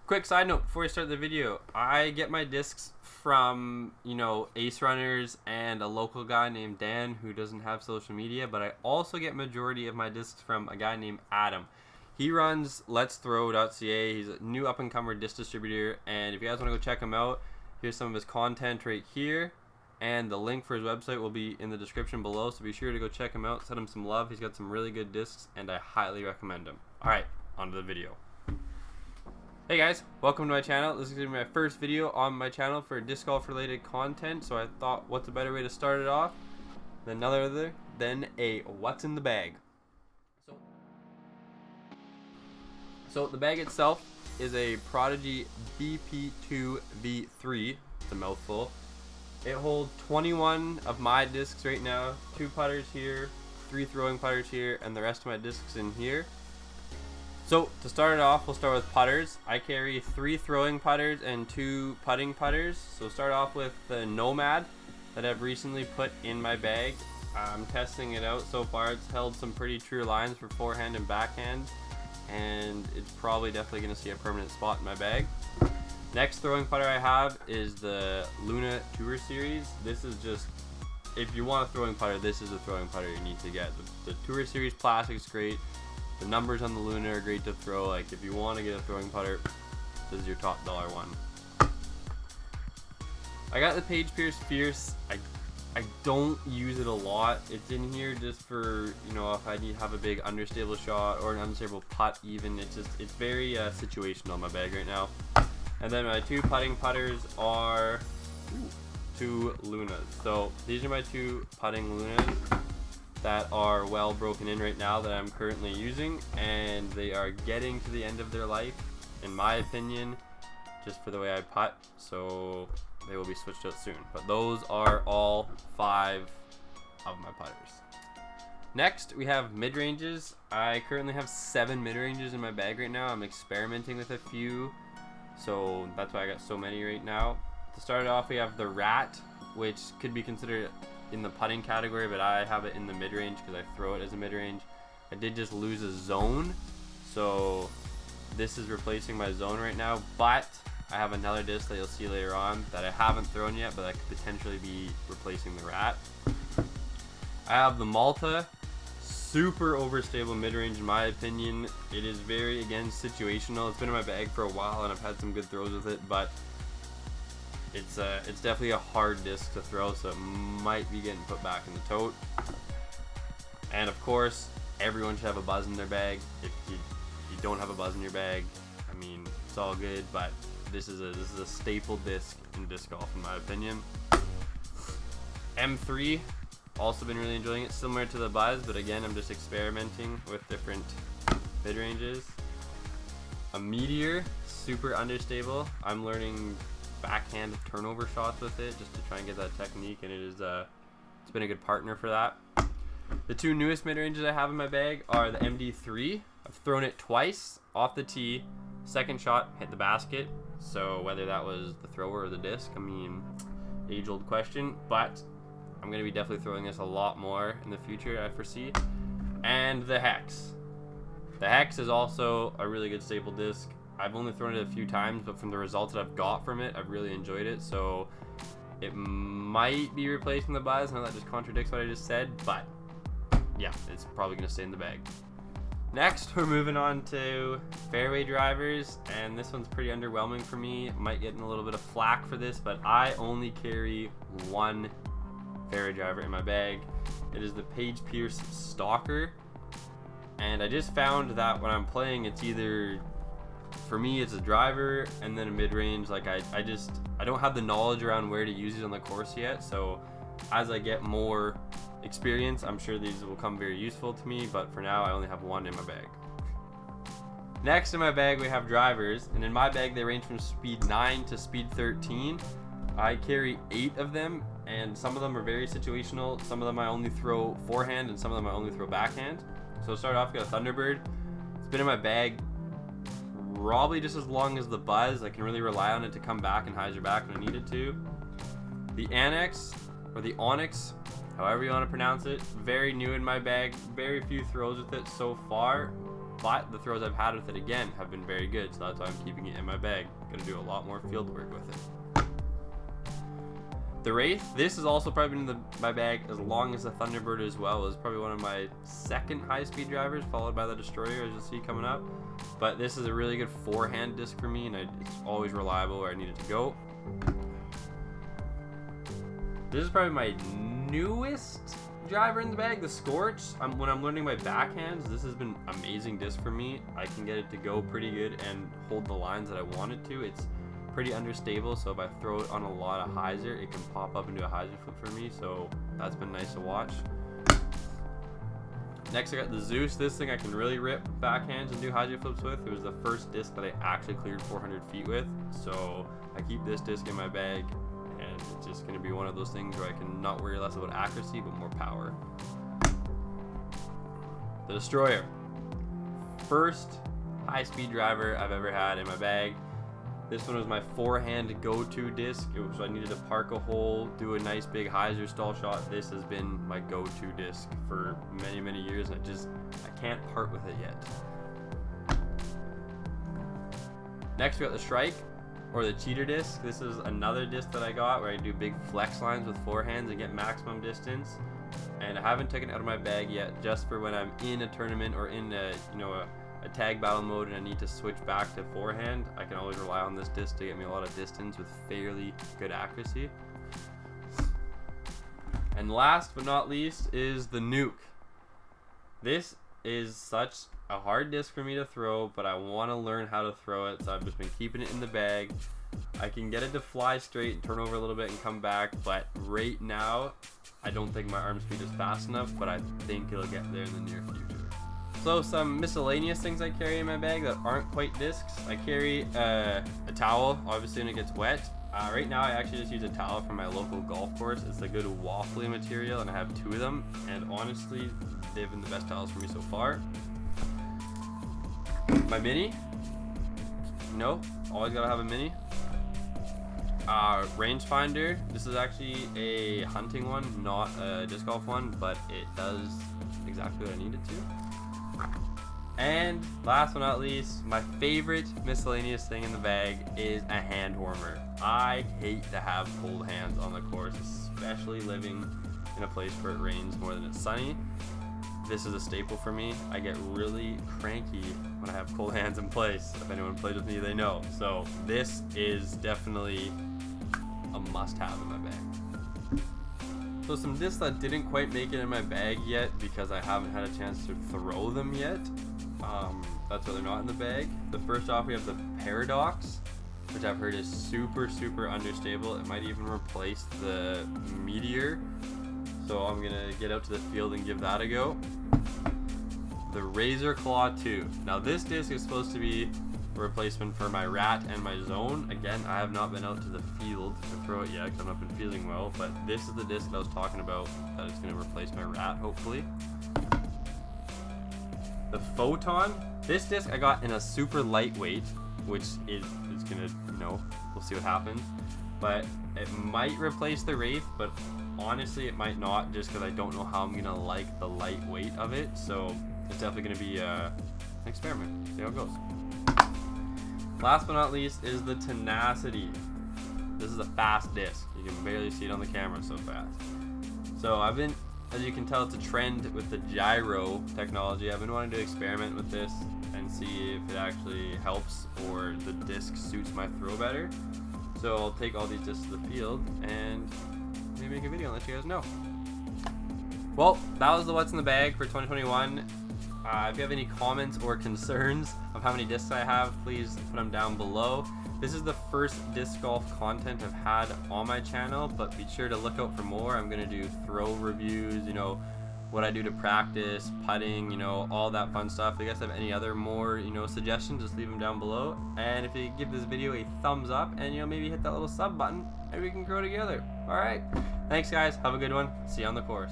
Quick side note before I start the video, I get my discs from, Ace Runners and a local guy named Dan who doesn't have social media, but I also get majority of my discs from a guy named Adam. He runs letsthrow.ca. He's a new up-and-comer disc distributor, and if you guys want to go check him out, here's some of his content right here, and the link for his website will be in the description below, so be sure to go check him out, send him some love. He's got some really good discs, and I highly recommend him. Alright, on to the video. Hey guys, welcome to my channel. This is going to be my first video on my channel for disc golf related content, so I thought what's a better way to start it off than a what's in the bag. So the bag itself is a Prodigy BP2 V3. It's a mouthful. It holds 21 of my discs right now, 2 putters here, 3 throwing putters here, and the rest of my discs in here. So to start it off, we'll start with putters. I carry 3 throwing putters and 2 putting putters. So start off with the Nomad that I've recently put in my bag. I'm testing it out. So far it's held some pretty true lines for forehand and backhand, and it's probably definitely going to see a permanent spot in my bag. Next throwing putter I have is the Luna Tour Series. This is just, if you want a throwing putter, this is the throwing putter you need to get. The Tour Series plastic is great. The numbers on the Luna are great to throw. Like, if you want to get a throwing putter, this is your top dollar one. I got the Page Pierce Fierce. I don't use it a lot. It's in here just for, if I need to have a big understable shot or an unstable putt even. It's very situational in my bag right now. And then my 2 putting putters are 2 Lunas. So these are my 2 putting Lunas that are well broken in right now that I'm currently using, and they are getting to the end of their life, in my opinion, just for the way I putt, so they will be switched out soon. But those are all 5 of my putters. Next, we have mid-ranges. I currently have 7 mid-ranges in my bag right now. I'm experimenting with a few, so that's why I got so many right now. To start off, we have the Rat, which could be considered in the putting category, but I have it in the mid-range because I throw it as a mid-range. I did just lose a zone, so this is replacing my zone right now, but I have another disc that you'll see later on that I haven't thrown yet, but that could potentially be replacing the Rat. I have the Malta, super overstable mid-range in my opinion. It is very, again, situational. It's been in my bag for a while and I've had some good throws with it, but it's definitely a hard disc to throw, so it might be getting put back in the tote. And of course, everyone should have a buzz in their bag. If you don't have a buzz in your bag, I mean, it's all good, but this is a staple disc in disc golf in my opinion. M3, also been really enjoying it, similar to the buzz, but again, I'm just experimenting with different mid ranges. A Meteor, super understable. I'm learning backhand turnover shots with it just to try and get that technique, and it's been a good partner for that. The 2 newest mid-ranges I have in my bag are the MD3. I've thrown it twice off the tee. Second shot hit the basket, so whether that was the thrower or the disc, I mean, age-old question, but I'm going to be definitely throwing this a lot more in the future, I foresee. And the Hex. The Hex is also a really good staple disc. I've only thrown it a few times, but from the results that I've got from it, I've really enjoyed it, so it might be replacing the buzz. I know that just contradicts what I just said, but yeah, it's probably going to stay in the bag. Next, we're moving on to fairway drivers, and this one's pretty underwhelming for me. Might get in a little bit of flack for this, but I only carry 1 fairway driver in my bag. It is the Page Pierce Stalker, and I just found that when I'm playing, it's either, for me, it's a driver and then a mid-range. Like I don't have the knowledge around where to use it on the course yet, so as I get more experience, I'm sure these will come very useful to me, but for now I only have 1 in my bag. Next in my bag we have drivers, and in my bag they range from speed 9 to speed 13. I carry 8 of them, and some of them are very situational. Some of them I only throw forehand, and some of them I only throw backhand. So to start off, we got a Thunderbird. It's been in my bag probably just as long as the buzz. I can really rely on it to come back and hyzer back when I need it to. The Annex, or the Onyx, however you want to pronounce it, very new in my bag. Very few throws with it so far, but the throws I've had with it again have been very good, so that's why I'm keeping it in my bag. Gonna do a lot more field work with it. The Wraith, this is also probably been in my bag as long as the Thunderbird as well. It's probably one of my second high-speed drivers, followed by the Destroyer, as you'll see coming up. But this is a really good forehand disc for me, and it's always reliable where I need it to go. This is probably my newest driver in the bag, the Scorch. When I'm learning my backhands, this has been amazing disc for me. I can get it to go pretty good and hold the lines that I want it to. It's pretty understable, so if I throw it on a lot of hyzer, it can pop up into a hyzer flip for me, so that's been nice to watch. Next I got the Zeus. This thing I can really rip backhands and do hyzer flips with. It was the first disc that I actually cleared 400 feet with, so I keep this disc in my bag, and it's just going to be one of those things where I can not worry less about accuracy but more power. The Destroyer. First high-speed driver I've ever had in my bag. This one was my forehand go-to disc. It was, I needed to park a hole, do a nice big hyzer stall shot. This has been my go-to disc for many, many years, and I can't part with it yet. Next we got the Strike, or the Cheater disc. This is another disc that I got where I do big flex lines with forehands and get maximum distance. And I haven't taken it out of my bag yet, just for when I'm in a tournament or in a tag battle mode and I need to switch back to forehand. I can always rely on this disc to get me a lot of distance with fairly good accuracy. And last but not least is the Nuke. This is such a hard disc for me to throw, but I want to learn how to throw it, so I've just been keeping it in the bag. I can get it to fly straight and turn over a little bit and come back, but right now I don't think my arm speed is fast enough, but I think it'll get there in the near future. So some miscellaneous things I carry in my bag that aren't quite discs. I carry a towel, obviously when it gets wet. Right now I actually just use a towel from my local golf course. It's a good waffly material and I have 2 of them, and honestly they've been the best towels for me so far. My mini, always gotta have a mini. Rangefinder, this is actually a hunting one, not a disc golf one, but it does exactly what I need it to. And last but not least, my favorite miscellaneous thing in the bag is a hand warmer. I hate to have cold hands on the course, especially living in a place where it rains more than it's sunny. This is a staple for me. I get really cranky when I have cold hands in place. If anyone plays with me, they know. So this is definitely a must-have in my bag. So some discs that didn't quite make it in my bag yet because I haven't had a chance to throw them yet. That's why they're not in the bag. The first off, we have the Paradox, which I've heard is super, super understable. It might even replace the Meteor. So I'm gonna get out to the field and give that a go. The Razor Claw 2. Now this disc is supposed to be a replacement for my Rat and my Zone. Again, I have not been out to the field to throw it yet because I've not been feeling well, but this is the disc that I was talking about that is gonna replace my Rat, hopefully. The Photon. This disc I got in a super lightweight, which is gonna, we'll see what happens. But it might replace the Wraith, but honestly it might not, just because I don't know how I'm gonna like the lightweight of it. So it's definitely gonna be an experiment. See how it goes. Last but not least is the Tenacity. This is a fast disc. You can barely see it on the camera, so fast. So I've been, as you can tell, it's a trend with the gyro technology. I've been wanting to experiment with this and see if it actually helps or the disc suits my throw better. So I'll take all these discs to the field and maybe make a video and let you guys know. Well, that was the what's in the bag for 2021. If you have any comments or concerns of how many discs I have, please put them down below. This is the first disc golf content I've had on my channel, but be sure to look out for more. I'm gonna do throw reviews, what I do to practice, putting, all that fun stuff. If you guys have any other more, suggestions, just leave them down below. And if you give this video a thumbs up and, maybe hit that little sub button, maybe we can grow together. All right. Thanks, guys. Have a good one. See you on the course.